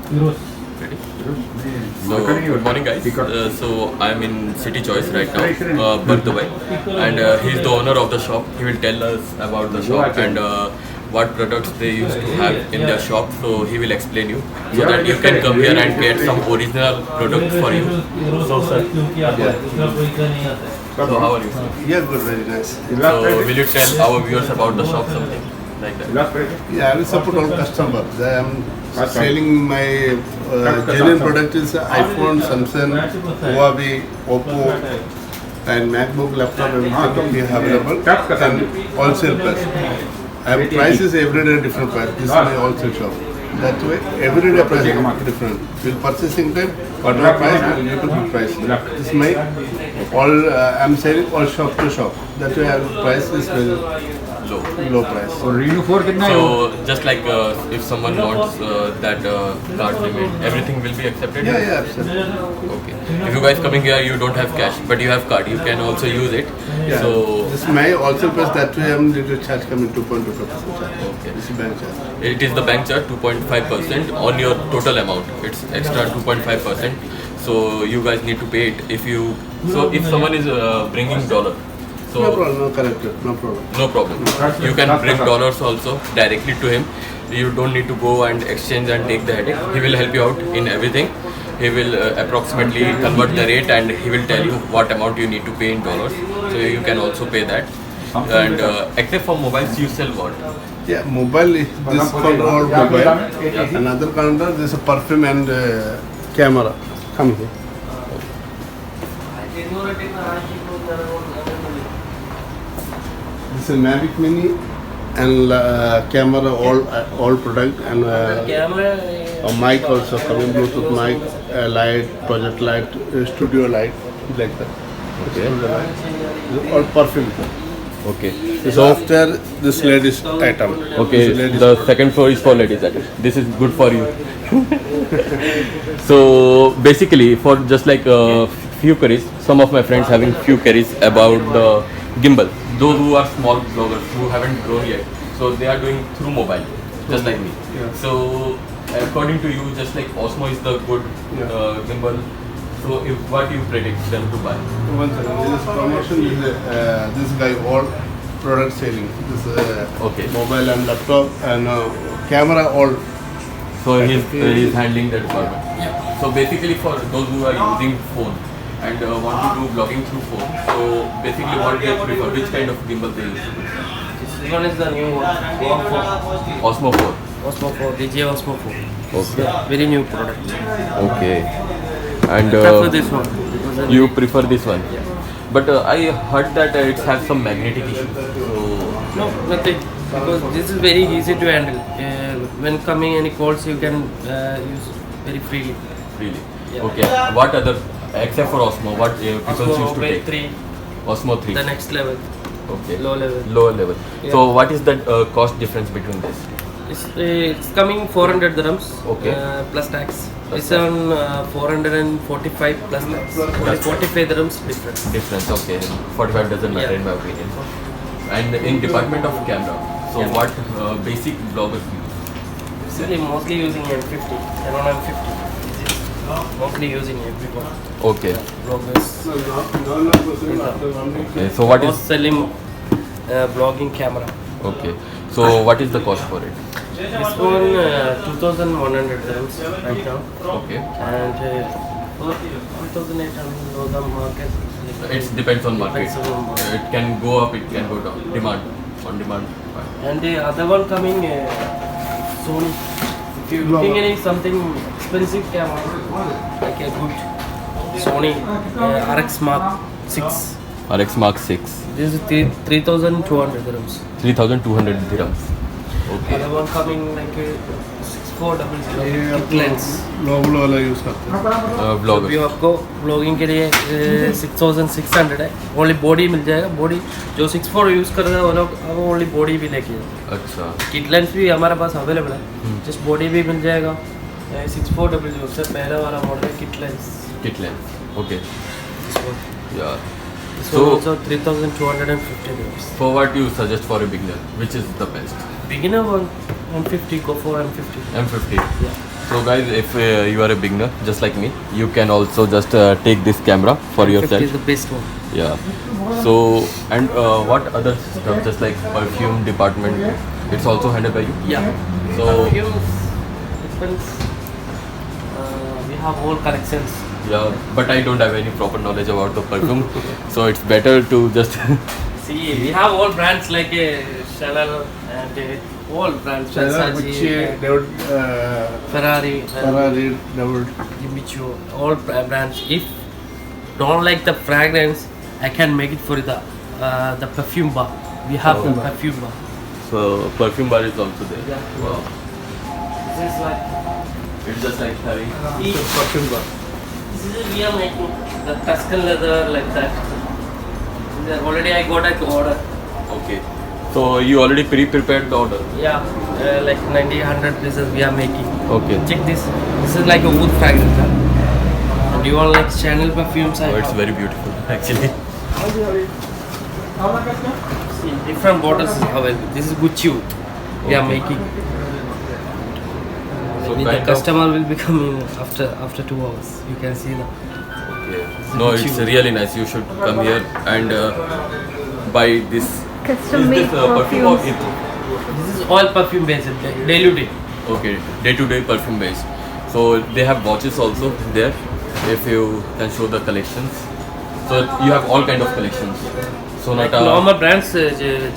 Ready? So, good morning, guys. So, I'm in City Choice right now, Dubai, and he's the owner of the shop. He will tell us about the shop and what products they used to have in their shop. So, he will explain you so that you can come here and get some original products for you. So, sir. So, how are you, sir? Yeah, good, very nice. So, will you tell our viewers about the shop something like that? Yeah, I will support all customers. I am selling my genuine product is iPhone, Samsung, Huawei, Oppo, and MacBook laptop. Everything will be available and wholesale price. I have prices every day different price. This is my wholesale shop. That way, every day price is different. Will purchasing time, whatever price, I will give a good price. This is my all. I'm selling all shop to shop. That way, our price is very low price. So just like if someone wants that card limit, everything will be accepted? Yeah, absolutely. Okay. If you guys coming here, you don't have cash, but you have card, you can also use it. Yeah. So This is my also price. That way, I'm little charge coming 2.25%. okay. This is bank charge. It is the bank charge 2.5% on your total amount. It's extra 2.5%. So you guys need to pay it if you. So if someone is bringing dollar. So No problem, no correct, no problem. no problem. You can bring dollars also directly to him. You don't need to go and exchange and take the headache. He will help you out in everything. He will approximately convert the rate and he will tell you what amount you need to pay in dollars. So you can also pay that. And except for mobiles, you sell what? Yeah, mobile, this is called all mobile. Another counter, this is perfume and camera. Come here. This is Mavic Mini and camera, all product and a mic also coming, Bluetooth mic, light, project light, studio light, like that. Okay. Studio light. This is all perfume. Okay. So after this ladies item. Okay, This is ladies the second floor is for ladies. That is. This is good for you. So basically, for just like few queries, some of my friends having few queries about the gimbal. Those who are small bloggers who haven't grown yet, so they are doing through mobile, just like me. Yeah. So according to you, just like Osmo is the good gimbal. So if what you predict them to buy? One second. This is promotion. This guy all product selling. This Okay. mobile and laptop and camera all. So he's handling that department. So basically for those who are using phone and want to do vlogging through phone, so basically what they prefer, which kind of gimbal they use? This one is the new Osmo Osmo 4. 4, DJI Osmo 4. It's Okay. a very new product. Okay. And I prefer this one. Because you prefer this one? But I heard that it has some magnetic issues. So no, nothing. Because this is very easy to handle. When coming any calls, you can use very freely. really? Yeah. Okay. What other, except for Osmo, what people Osmo used to Wave take? 3, Osmo 3. the next level, Okay. low level. Lower level. Yeah. So what is the cost difference between this? It's coming 400 dirhams Okay. plus tax. Plus It's tax. on 445 plus tax. Only 45 dirhams difference. Difference, okay. 45 doesn't matter Yeah. in my opinion. And in department of camera, so Yeah. what basic bloggers use? Actually, mostly using M50, Canon M50. Mostly using everyone. Okay. Bloggers. Okay. So what is Most selling blogging camera. okay? So what is the cost for it? This one 2,100 dirhams right now, Okay. and 2,800 on the market. It depends on market. Depends on market. It can go up, it can go down. Demand, on demand. And the other one coming Sony. If you're looking at something expensive camera, like a good Sony RX Mark 6. RX Mark 6, This is 3,200 dirhams. 3,200 dirhams. Okay. Other one coming like a 6400 kit lens. लोग वाला use करते हैं. अभी Vloggers. आपको blogging के लिए 6600 है. Only body मिल जाएगा. बॉडी जो 64 यूज़ कर रहे हैं वो लोग अब ओनली बॉडी भी लेके जाए. अच्छा. किट लेंस भी हमारे पास अवेलेबल है. जस्ट बॉडी भी मिल जाएगा. 6400 से पहला वाला मॉडल है kit lens. Kit lens. Okay. Yeah. This So- one also 3,250 dirhams. For what you suggest for a beginner, which is the best? Beginner one M50, go for M50. M50. Yeah. So guys, if you are a beginner just like me, you can also just take this camera for 50 yourself. is the best one. Yeah. So and what other stuff just like perfume department, it's also handled by you. Yeah. So Perfumes, depends. We have whole collections. yeah, but I don't have any proper knowledge about the perfume, so it's better to just See, we have all brands like Chanel and all brands. Chanel, Versace, Gucci, David, Ferrari, Ferrari, David. Jimmy Choo, all brands. If don't like the fragrance, I can make it for the perfume bar. We have the perfume bar. so perfume bar is also there. Yeah. Wow. This is like It's just like having Perfume bar. this is we are making the Tuscan leather like that. Already I got an order. okay. So you already pre-prepared the order. Yeah, like 90, 100 pieces we are making. Okay. Check this. This is like a wood fragrance. Huh? And you all like Chanel perfumes? I Oh, it's have. very beautiful actually. See, different bottles is available. This is Gucci wood. We are making. So The kind of- customer will be coming after 2 hours. You can see that. Okay. No, it's really nice. You should come here and buy this. Custom made perfume or perfumes. it? This is all perfume based, diluted. Okay, day-to-day perfume based. So they have watches also there. If you can show the collections. So you have all kind of collections. Like Sonata. normal brands,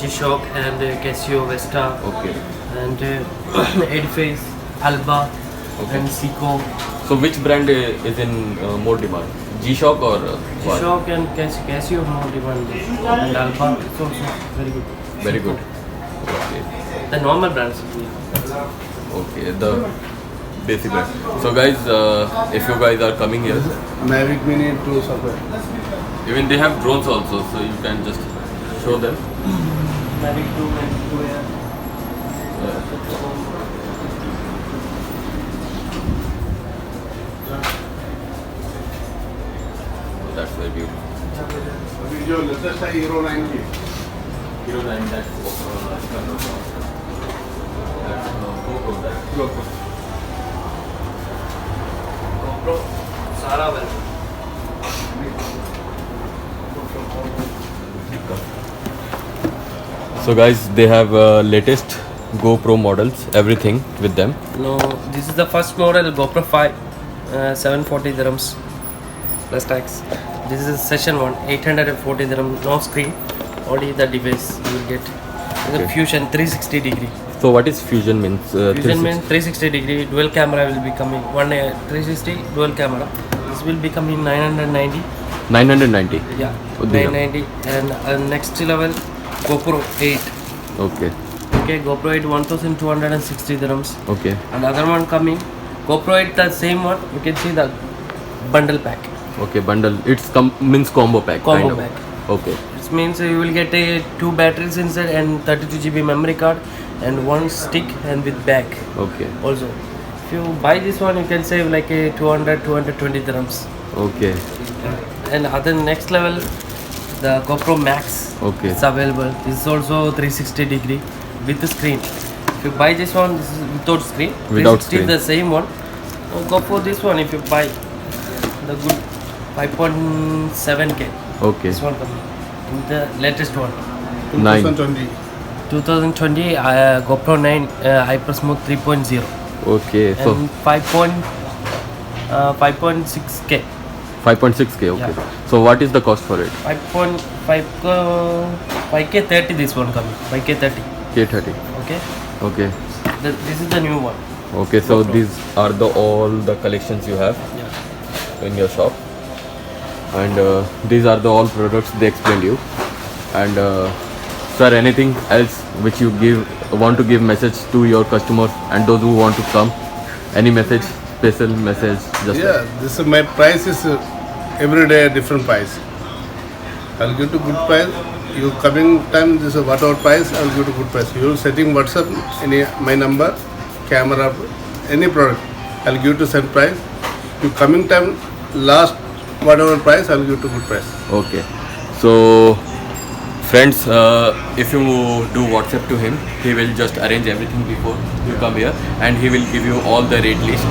G-Shock and Casio, Vesta, Okay. and Edifice, Alba, Okay. and Seiko. So which brand is in more demand? G-Shock or what? G-Shock and Casio more demand, and Alba is also very good. Very good. Okay. The normal brands. Okay. The basic brand. So guys, if you guys are coming here, Mavic Mini 2 software. even they have drones also, so you can just show them. Mavic 2 and 2 Air. That's very beautiful. Your latest Hero 90. Hero 9, that's GoPro. GoPro, Sara well. So guys, they have latest GoPro models, everything with them. No, this is the first model GoPro 5, 740 dirhams plus tax. This is session 1, 840 dirhams, no screen, only the device you will get. This is a Fusion 360 degree. So what is Fusion means? Fusion means 360 degree, dual camera will be coming. 360 dual camera. This will be coming 990. 990. Yeah, Oh, dear. 990. And next level GoPro 8. Okay. Okay, GoPro 8 1260 dirhams. Okay. Another one coming, GoPro 8 the same one. You can see the bundle pack. Okay. Bundle. It's means combo pack. Combo kind of. pack. Okay. This means you will get a 2 batteries inside and 32 GB memory card and 1 stick and with bag Okay. also. If you buy this one, you can save like a 220 dirhams. Okay. And other next level, the GoPro Max. Okay. It's available. This is also 360 degree with the screen. If you buy this one, this is without screen. Without 360 screen. the same one. Go for this one if you buy the good 5.7K. Okay. This one coming. The latest one. 2020. 2020 GoPro 9 Hypersmooth 3.0 Okay. So and 5.6K. 5.6K. Okay. Yeah. So what is the cost for it? 5K30 this one coming. 5K30. K30. Okay. Okay. This is the new one. Okay. So GoPro. these are all the collections you have Yeah. in your shop, and these are the all products they explained you. And sir, anything else which you want to give message to your customers and those who want to come? Any message, special message? Just Yeah, this is my price is every day a different price. I'll give to good price. You coming time, this is whatever price, I'll give to good price. You setting WhatsApp, my number, camera, any product, I'll give to same price. You coming time, last whatever price, I'll give to good price. Okay. So Friends, if you do WhatsApp to him, he will just arrange everything before you come here, and he will give you all the rate list.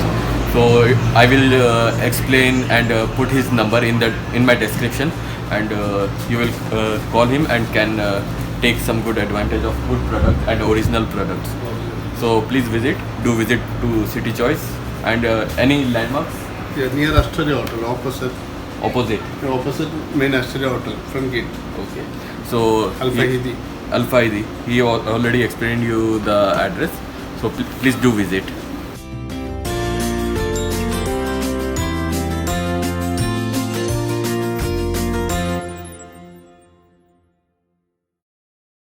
So I will explain and put his number in my description, and you will call him and can take some good advantage of good product and original products. So please visit to City Choice. And any landmarks? Yeah, near Astoria Hotel, Opposite. opposite main Astoria Hotel, front gate. Okay. So Al-Fahidi. Al-Fahidi. He already explained you the address. So please do visit.